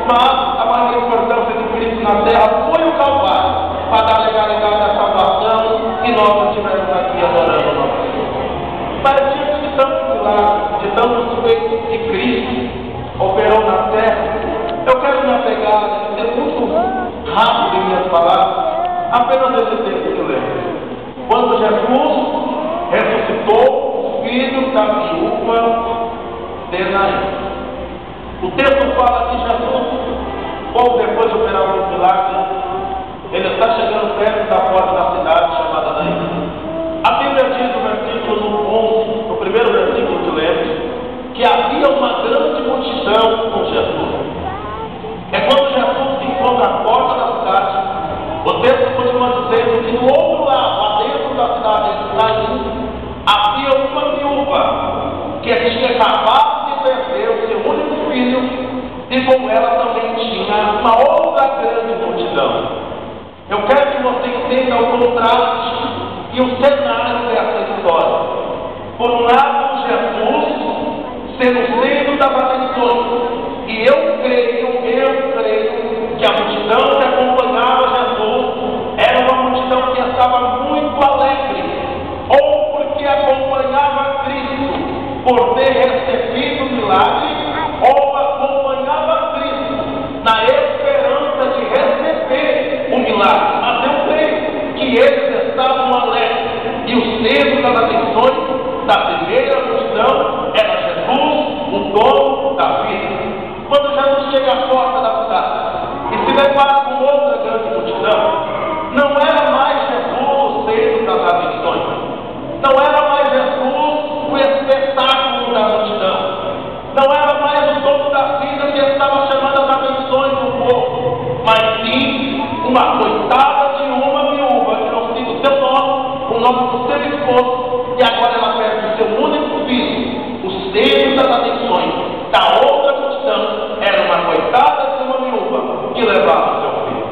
mas a maior importância de Cristo na terra foi o Calvário, para dar legalidade à salvação, e nós não estivemos aqui adorando o nosso Senhor. Mas diante de tantos milagres, de tantos feitos que Cristo operou na terra, eu quero me apegar, ser muito rápido em minhas palavras, apenas esse texto que eu lembro. Quando Jesus ressuscitou o filho da viúva de Naim. O texto fala que Jesus, pouco depois de operar o milagre, ele está chegando perto da porta da cidade chamada Naim. A Bíblia diz no versículo 11, no primeiro versículo que lemos, que havia uma grande multidão com Jesus. É quando Jesus se encontra à porta da cidade, o texto continua dizendo que do outro lado, lá dentro da cidade de Naim, havia uma viúva que tinha acabado de perder o seu único filho, e com ela também tinha uma outra grande multidão. Eu quero que você entenda o contraste e o cenário dessa história. Por um lado, Jesus sendo o centro das atenções, e eu creio que a multidão que acompanhava Jesus era uma multidão que estava muito alegre, ou porque acompanhava Cristo por ter recebido o milagre, ou acompanhava Cristo na esperança de receber o milagre. Mas eu creio que eles estavam alegres, e o centro das atenções da primeira multidão era Jesus, o dono da vida. Quando Jesus chega à porta da cidade e se depara com outra grande multidão, não era mais Jesus o centro das atenções, não era mais Jesus o espetáculo da multidão, não era mais o dono da vida que estava chamando as atenções do povo, mas sim uma coitada de uma viúva que não cita o seu nome, o nome do seu esposo, e agora ela perde o seu único filho. O centro das atenções da outra multidão era uma coitada de uma viúva que levava o seu filho.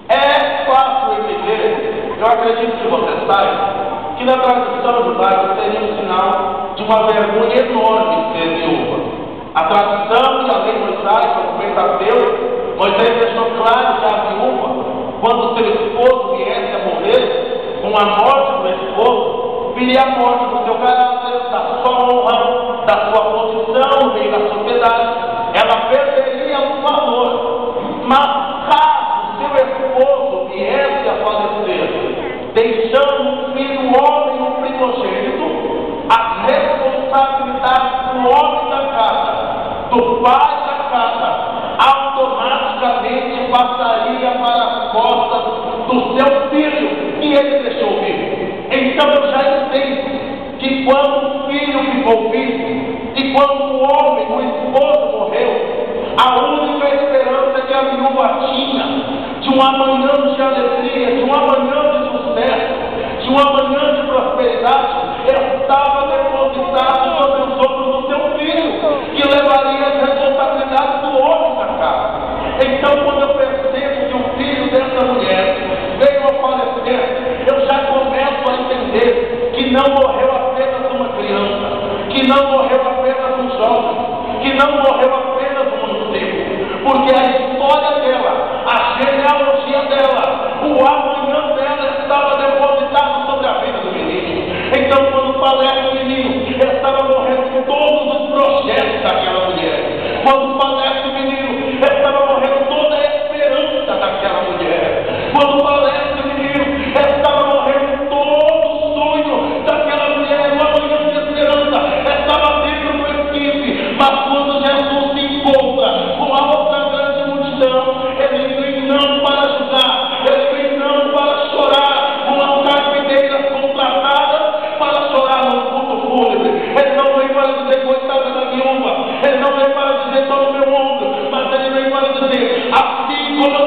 É fácil entender, eu acredito que você saiba, que na tradição judaica seria um sinal de uma vergonha enorme ser viúva. A tradição e a lei mosaica, o Pentateuco, Moisés deixou claro que a viúva, quando seu esposo viesse a morrer, com a morte do esposo, viria a morte do seu caráter, da sua honra, da sua posição no meio da sociedade. Ela perderia o valor. Mas caso seu esposo viesse a falecer, deixando um filho homem, um primogênito, as responsabilidades do homem da casa, do pai da casa, automaticamente passaria para as costas do seu filho que ele deixou vivo. Então eu já entendo que quando o filho ficou vivo e quando o homem, o esposo morreu, a única esperança que a viúva tinha de um amanhã de alegria, de um amanhã de sucesso, de um amanhã de prosperidade, estava depositado sobre os ombros do seu filho, que levaria as responsabilidades do homem da casa. Então, quando eu percebo que o filho dessa mulher veio a falecer, eu já começo a entender que não morreu apenas uma criança, que não morreu apenas um jovem, que não morreu apenas um mancebo, porque a história dela, a genealogia dela, o amanhã dela estava depositado sobre a vida do menino. Então, quando falece o menino, estava morrendo todos os projetos daquela mulher. Quando falece o menino, estava morrendo toda a esperança daquela mulher. Quando falece o menino, estava morrendo todo o sonho daquela mulher. O amanhã de esperança estava dentro do esquife. Mas quando Jesus se encontra com a outra grande multidão, ele vem não para ajudar, ele vem não para chorar, com as carpideiras contratadas para chorar no culto fúnebre. Ele não vem para dizer coitada da viúva, ele não vem para dizer toma o meu ombro, mas ele vem para dizer assim como